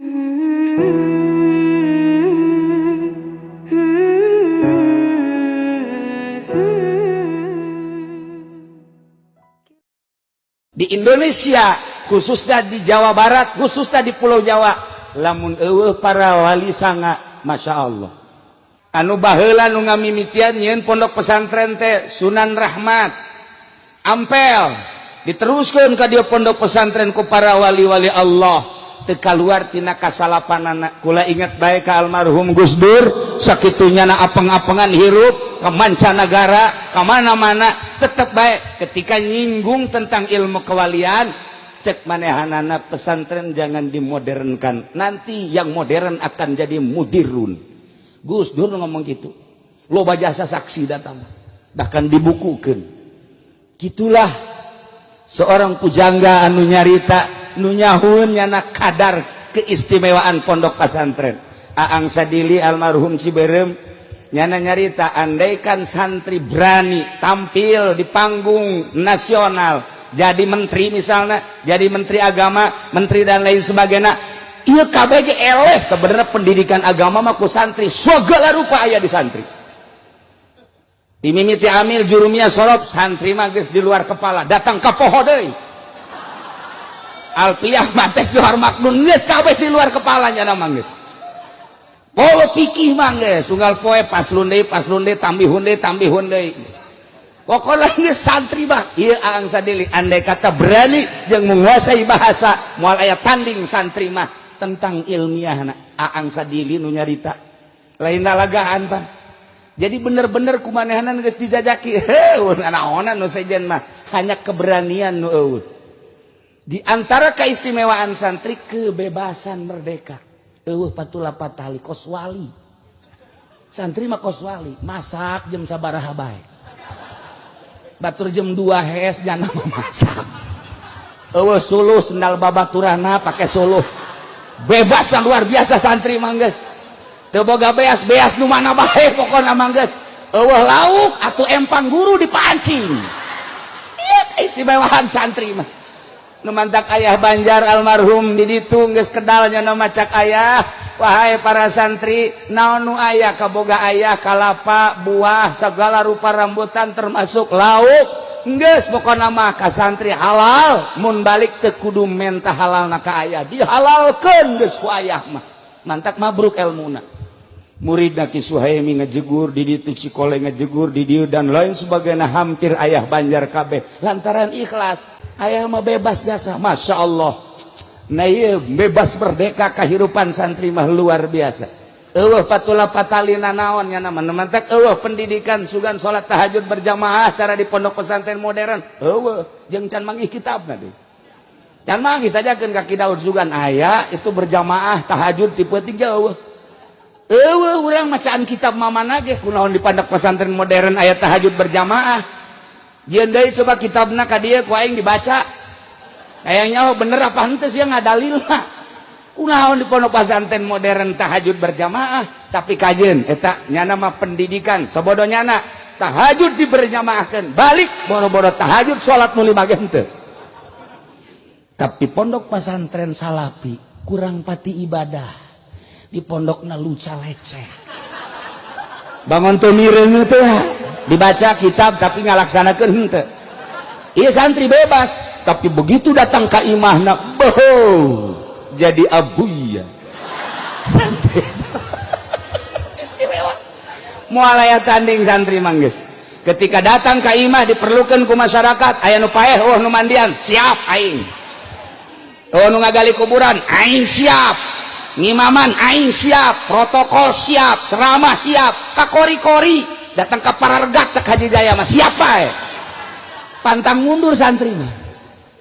Di Indonesia, khususnya di Jawa Barat, khususnya di Pulau Jawa, lamun eueuh para wali sanga, masya Allah. Anu baheula nu ngamimitian nyeun pondok pesantren teh Sunan Rahmat, Ampel, diteruskeun ka dieu pondok pesantren ku para wali-wali Allah, teu kaluar tina kasalapanana. Kula inget bae ka almarhum Gus Dur, sakitunya na apeng-apengan hirup ke mancanagara, ke mana-mana, tetap baik ketika nyinggung tentang ilmu kewalian, cek manehanana pesantren jangan dimodernkan, nanti yang modern akan jadi mudirun. Gus Dur ngomong gitu, loba jasa saksi datang, bahkan dibukukan. Gitulah seorang pujangga anu nyarita, nu nyahun nyana kadar keistimewaan pondok pesantren. Aang Sadili almarhum Ciberem nyana nyarita, andaikan santri berani tampil di panggung nasional, jadi menteri misalnya, jadi menteri agama, menteri dan lain sebagainya, iya kabeh ge eleh. Sebenarnya pendidikan agama mah ku santri segala rupa aya di santri. Dimimiti amil jurumia sorop, santri mah geus di luar kepala, datang ka poho deui. Alpiyah matek johar maknun geus kabeh di luar kepala nya mah geus. Polo pikih mah geus unggal poe paslun deui tambihun deui. Pokoknya geus santri mah ieu Aang Sadili andai kata berani jeung menguasai bahasa, moal aya tanding santri mah tentang ilmiahna. Aang Sadili nu nyarita lain lalagaan Pak. Jadi bener-bener kumanehanan geus dijajaki heuh naonan nu sejen mah hanya keberanian nu eueuh. Di antara keistimewaan santri kebebasan merdeka. Eueuh patula patali kos wali. Santri mah kos wali, masak jam sabaraha bae. Batur jam 2 hees jana memasak. Eueuh suluh sendal babaturana pake suluh. Bebas luar biasa santri mah geus. Teu boga beas nu mana bae pokona mah geus. Eueuh lauk atuh empang guru dipancing. Ieu keistimewaan santri mah. Nu mantak ayah Banjar almarhum di ditu geus kedal nya macak ayah, wahai para santri, naon nu aya kaboga ayah kalapa, buah, segala rupa rambutan termasuk lauk, geus pokona mah ka santri halal, mun balik teu kudu mentah halalna ka ayah, dihalalkeun geus ku ayah mah. Mantak mabruk elmuna. Muridna Ki Suhaimi ngajegur di ditu, Cikole ngajegur di dieu dan lain sebagainya, hampir ayah Banjar kabeh lantaran ikhlas. Ayah mah bebas jasa, masya Allah. Nah iya bebas merdeka kehidupan santri mah luar biasa. Eueuh patula patalina naon nya nama mantak eueuh pendidikan sugan salat tahajud berjamaah cara di pondok pesantren modern. Eueuh jeung can manggih kitabna deui. Can manggih tajakeun ka Ki Daud sugan aya itu berjamaah tahajud tipe 3 eueuh. Eueuh urang macaan kitab mamana ge kunaon di pondok pesantren modern aya tahajud berjamaah. Jieun deui coba kitabna ka dieu ku aing dibaca. Kayaknya bener apa henteu sia ngadalilna. Kunaon di pondok pesantren modern tahajud berjamaah, tapi kajeun eta nyana mah pendidikan sabodo nyana tahajud diberjamaahkeun. Balik boro-boro tahajud salat nu 5 ge henteu. Tapi pondok pesantren salafi kurang pati ibadah. Di pondokna luca leceh. Bangun tuh mireung teh dibaca kitab tapi ngalaksanakeun henteu. Ieu santri bebas, tapi begitu datang ka imahna boh jadi abuya. Santri istimewa. Moal aya tanding santri mah geus. Ketika datang ka imah diperlukeun ku masyarakat, aya nu paeh nu mandian, siap aing. Nu ngagali kuburan, aing siap. Ngimaman aing siap, protokol siap, ceramah siap, kakori-kori datang ke Parargat cek Haji Jaya mah siapa pantang mundur santri mah.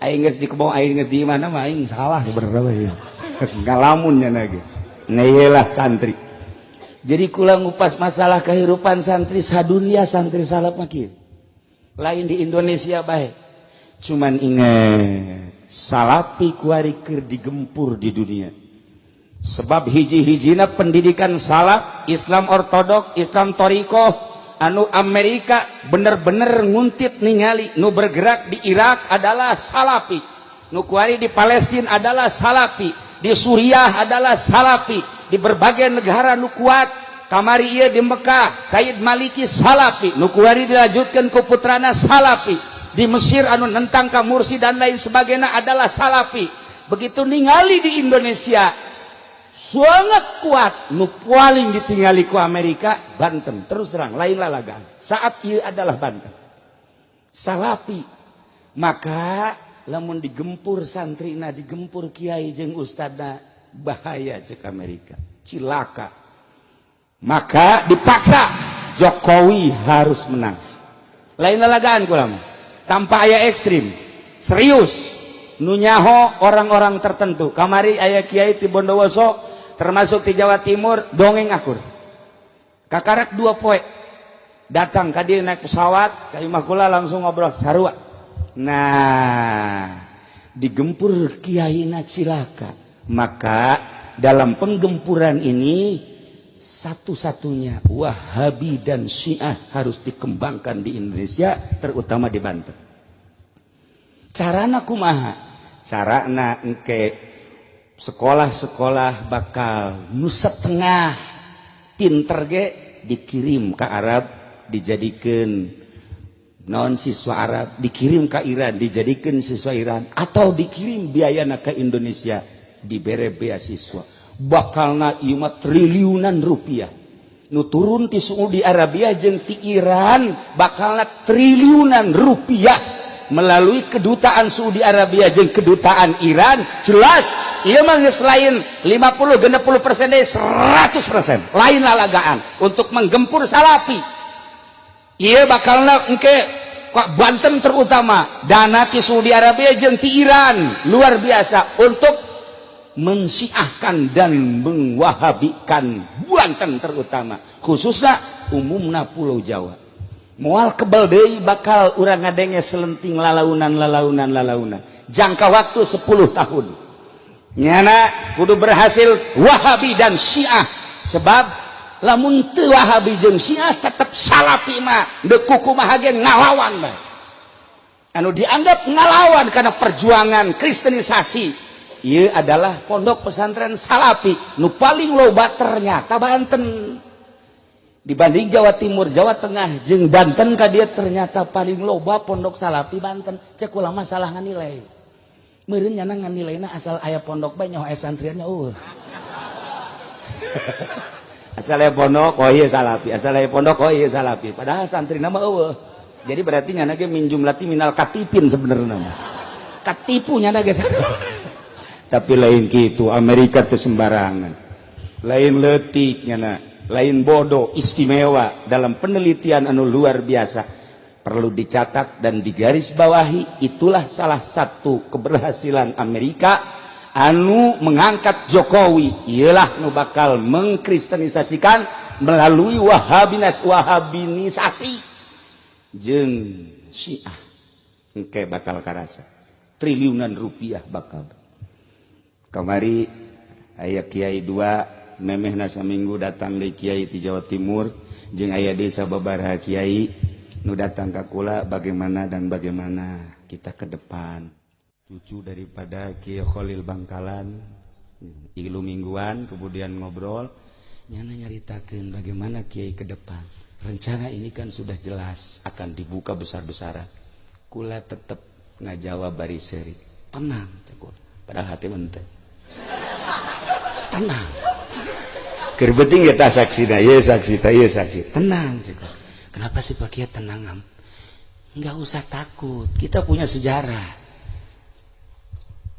Aing geus di kebon, aing geus di mana mah aing salah bener we. Ngalamun nya ge. Nah santri. Jadi kula ngupas masalah kehidupan santri sadunia santri salaf mah kieu. Lain di Indonesia bae. Cuman inget salafi kuari keur digempur di dunia. Sebab hiji-hijina pendidikan salaf, Islam ortodok, Islam torikoh, anu Amerika bener-bener nguntit ningali, nu bergerak di Irak adalah salafi, nu kuari di Palestina adalah salafi, di Suriah adalah Salafi, di berbagai negara nu kuat kamari ieu di Mekah Sayyid Maliki Salafi, nu kuari dilanjutkeun ku putrana Salafi, di Mesir anu nentang ka Mursi dan lain sebagainya adalah Salafi. Begitu ningali di Indonesia sangat kuat nu paling ditinggali ku Amerika Banten, terus terang lain lalagaan saat ieu adalah Banten Salafi. Maka lamun digempur santrina, digempur kiai jeung ustadna, bahaya cek Amerika, cilaka. Maka dipaksa Jokowi harus menang, lain lalagaan kulam tanpa aya ekstrim, serius nu nyaho orang-orang tertentu. Kamari aya kiai ti Bondowoso termasuk di Jawa Timur dongeng akur kakarak 2 poe datang ka dieu naik pesawat ka imah kula langsung ngobrol sarua. Nah digempur kiaina cilaka. Maka dalam penggempuran ini satu-satunya Wahabi dan Syiah harus dikembangkan di Indonesia, terutama di Banten. Carana kumaha? Carana engke sekolah-sekolah bakal nu setengah pinter ge dikirim ke Arab dijadikan non siswa Arab, dikirim ke Iran dijadikan siswa Iran, atau dikirim biayana ke Indonesia dibere beasiswa. Bakalna ieu mah triliunan rupiah. Nu turun ti Saudi Arabia jeung ti Iran bakalna triliunan rupiah melalui kedutaan Saudi Arabia jeung kedutaan Iran. Jelas ieu mah geus lain 50-60% deui 100%. Lain lalagaan untuk menggempur Salafi. Ieu bakalna engke Banten terutama dana ti Saudi Arabia jeung ti Iran luar biasa untuk mensyiahkan dan mengwahabikan Banten terutama, khususnya umumna Pulau Jawa. Moal kebal deui bakal urang ngadenge selenting lalaunan jangka waktu 10 tahun nyana kudu berhasil Wahabi dan Syiah. Sebab lamun teu Wahabi jeung Syiah tetep Salafi mah deuk kumaha ge ngalawan bae, anu dianggap ngalawan karena perjuangan kristenisasi. Ieu adalah pondok pesantren Salafi nu paling loba ternyata Banten dibanding Jawa Timur, Jawa Tengah jeung Banten ka dieu ternyata paling loba pondok Salafi Banten. Cek ulama salah nganilai, meureun nyana nganilaina asal aya pondok bae nyaho aya santriannya asal aya pondok oh ieu Salafi, asal aya pondok oh ieu Salafi, padahal santrina mah eueuh. Jadi berarti nyana ge min jumlati minal katipin sebenarnya mah katipu nyana ge. Tapi lain gitu, Amerika teu sembarangan, lain leutiknya, lain bodoh, istimewa dalam penelitian anu luar biasa. Perlu dicatat dan digarisbawahi, itulah salah satu keberhasilan Amerika anu mengangkat Jokowi. Ialah nu bakal mengkristenisasikan melalui wahabinisasi jeung Syiah. Engke bakal karasa triliunan rupiah bakal. Kamari aya kiai 2 memehna saminggu datang deui kiai ti Jawa Timur jeung aya desa babaraha kiai nu datang ka kula bagaimana kita ke depan. Cucu daripada Kiai Khalil Bangkalan ilu mingguan kemudian ngobrol nyana nyaritakeun bagaimana kiai ke depan. Rencana ini kan sudah jelas akan dibuka besar-besaran. Kula tetep ngajawab bari seuri. Tenang cekul. Padahal hati mente. Tenang. Keur penting kita saksina, ieu saksi, ieu saksi. Tenang cekul. Kenapa sih Pak Kiai tenang am? Enggak usah takut. Kita punya sejarah.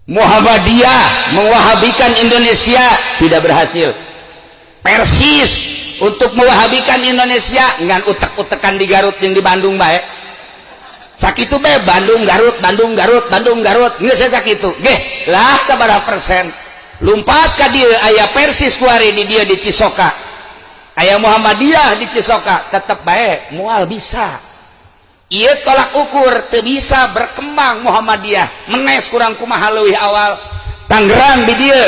Muhammadiyah mewahabikan Indonesia tidak berhasil. Persis untuk mewahabikan Indonesia ngan utek-utekan di Garut yang di Bandung bae. Sakitu bae Bandung Garut geus sakitu. Geh, lah sabaraha persen. Lumpat ka dieu aya Persis kuari di dia di Cisoka. Aya Muhammadiyah di Cisoka, tetep bae moal bisa. Ieu tolak ukur teu bisa berkembang Muhammadiyah. Menes kurang kumaha leuwih awal. Tangerang di dieu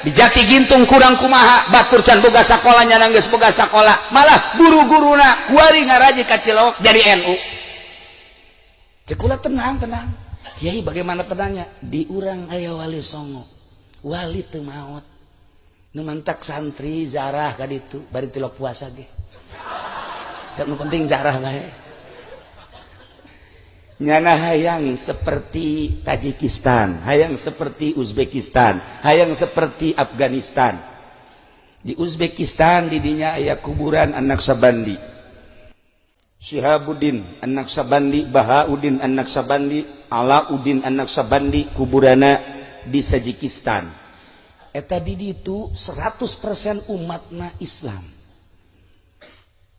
di Jati Gintung kurang kumaha, batur can boga sakola nyana geus boga sakola, malah guru-guruna kuari ngaraji ka Cilok jadi NU. Cekula tenang. Kiai bagaimana tenangnya? Di urang aya Wali Songo. wali teu maot nu mantak santri zarah ka ditu bari tilok puasa ge teu nu penting zarah bae nyana hayang seperti Tajikistan, hayang seperti Uzbekistan, hayang seperti Afghanistan. Di Uzbekistan di dinya aya kuburan An-Naqsabandi, Syihabuddin An-Naqsabandi, Bahauddin An-Naqsabandi, Alauddin An-Naqsabandi, kuburana di Tajikistan. Eta di ditu 100% umatna Islam,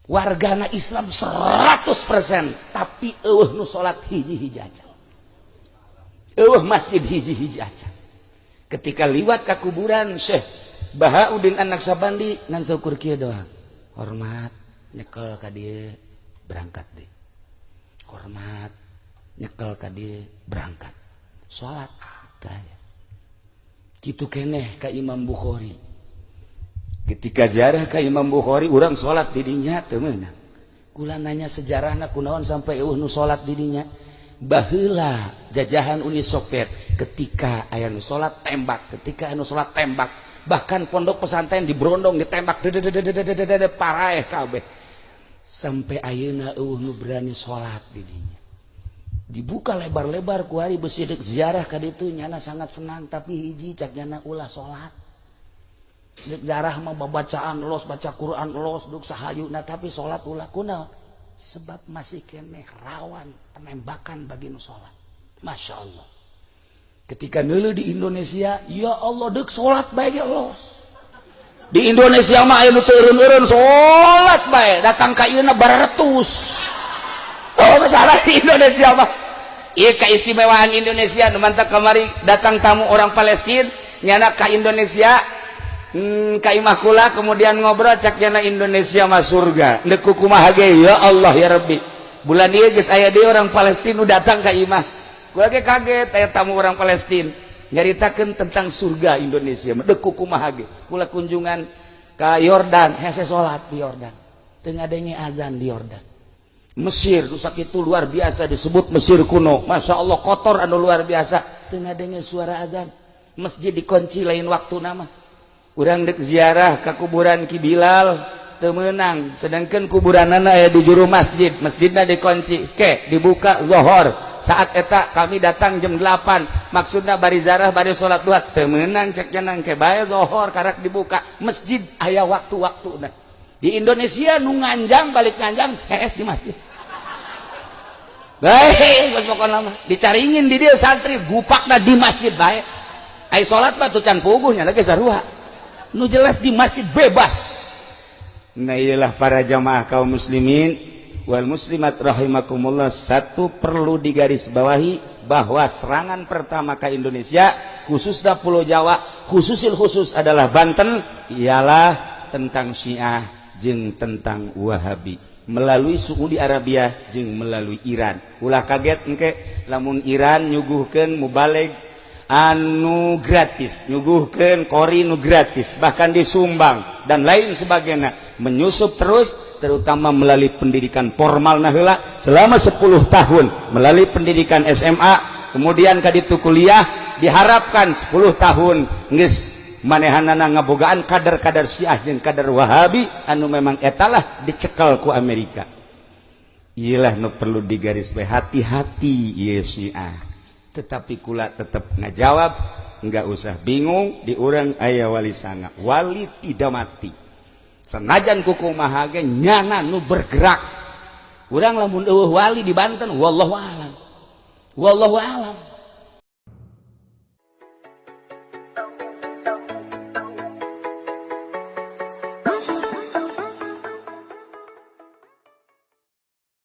wargana Islam 100%, tapi eueuh nu salat hiji-hiji aja, eueuh masjid hiji-hiji aja. Ketika liwat ka kuburan Syekh Bahauddin An-Naqsabandi ngan syukur kieu doang, hormat nyekel ka dieu berangkat deh, hormat nyekel ka dieu berangkat salat tanya kitu keneh ka Imam Bukhari. Ketika ziarah ka Imam Bukhari urang salat di dinya teu meunang. Kula nanya sejarahna kunaon sampai eueuh nu salat di dinya. Baheula jajahan Uni Soviet ketika aya nu salat tembak, ketika anu salat tembak, bahkan pondok pesantren diberondong ditembak paraeh kabeh. Sampai ayeuna eueuh nu berani salat di dinya. Dibuka lebar-lebar ku ari beusi deuk ziarah ka ditu nyana sangat senang, tapi hiji cak nyana ulah salat. Dek zarah mah babacaan los, baca Quran los, duk sahayuna, tapi sholat ulah kunaon? Sebab masih keneh rawan penembakan bagi nu sholat. Masya Allah. Ketika neuleuh di Indonesia, ya Allah dek sholat bae ge los. Di Indonesia mah aya nu teu eureun-eureun sholat bae, datang ka ieu na bararetus. Oh masalah di Indonesia mah. Ieu keistimewaan Indonesia nu mantap kamari datang tamu orang Palestina nyana ka Indonesia. Ka imah kula kemudian ngobrol cak jana Indonesia mah surga deuk kumaha ge ya Allah ya Rabbi bulan ieu geus aya deui orang Palestina nu datang ka imah kula ge kaget aya tamu orang Palestina nyaritakeun tentang surga Indonesia mah deuk kumaha ge kula kunjungan ka Yordan hese salat di Yordan teu ngadenge azan di Yordan. Mesir nu sakitu luar biasa disebut Mesir kuno, Masya Allah kotor anu luar biasa teu ngadenge suara azan, masjid dikunci lain waktu nama. Urang dek ziarah ke kuburan Ki Bilal teu meunang, sedangkan kuburanana aya di juru masjid, masjidna dikunci, ke dibuka zuhur. Saat eta kami datang jam 8, maksudna bari ziarah bari salat duha teu meunang cek cenah ke bae zuhur karak dibuka. Masjid aya waktu-waktuna. Di Indonesia nu nganjang balik nganjang hees di masjid. Bae geus pokona mah dicaringin di dieu santri gupakna di masjid bae. Ai salat mah teu can puguh nya ge sarua. Nu jelas di masjid bebas. Nah iyalah para jamaah kaum muslimin wal muslimat rahimakumullah, satu perlu digarisbawahi bahwa serangan pertama ke Indonesia khususnya Pulau Jawa khusus adalah Banten ialah tentang Syiah jeung tentang Wahabi melalui Saudi Arabia jeung melalui Iran. Ulah kaget engke lamun Iran nyuguhkeun mubalig anu gratis, nyuguhkeun kori nu gratis, bahkan disumbang dan lain sebagainya, menyusup terus terutama melalui pendidikan formal nah heula selama 10 tahun melalui pendidikan SMA, kemudian ka ditu kuliah diharapkan 10 tahun geus manehanana ngabogaan kadar-kadar Syiah jeung kadar Wahabi anu memang etalah dicekel ku Amerika. Iyalah nu perlu digarisbawahi, hati-hati ieu Syiah. Tetapi kula tetap ngajawab, enggak usah bingung, di urang aya wali sanga, wali tidak mati. Senajan kukumaha ge nyana nu bergerak. Urang lamun eueuh wali di Banten wallahu alam. Wallahu alam.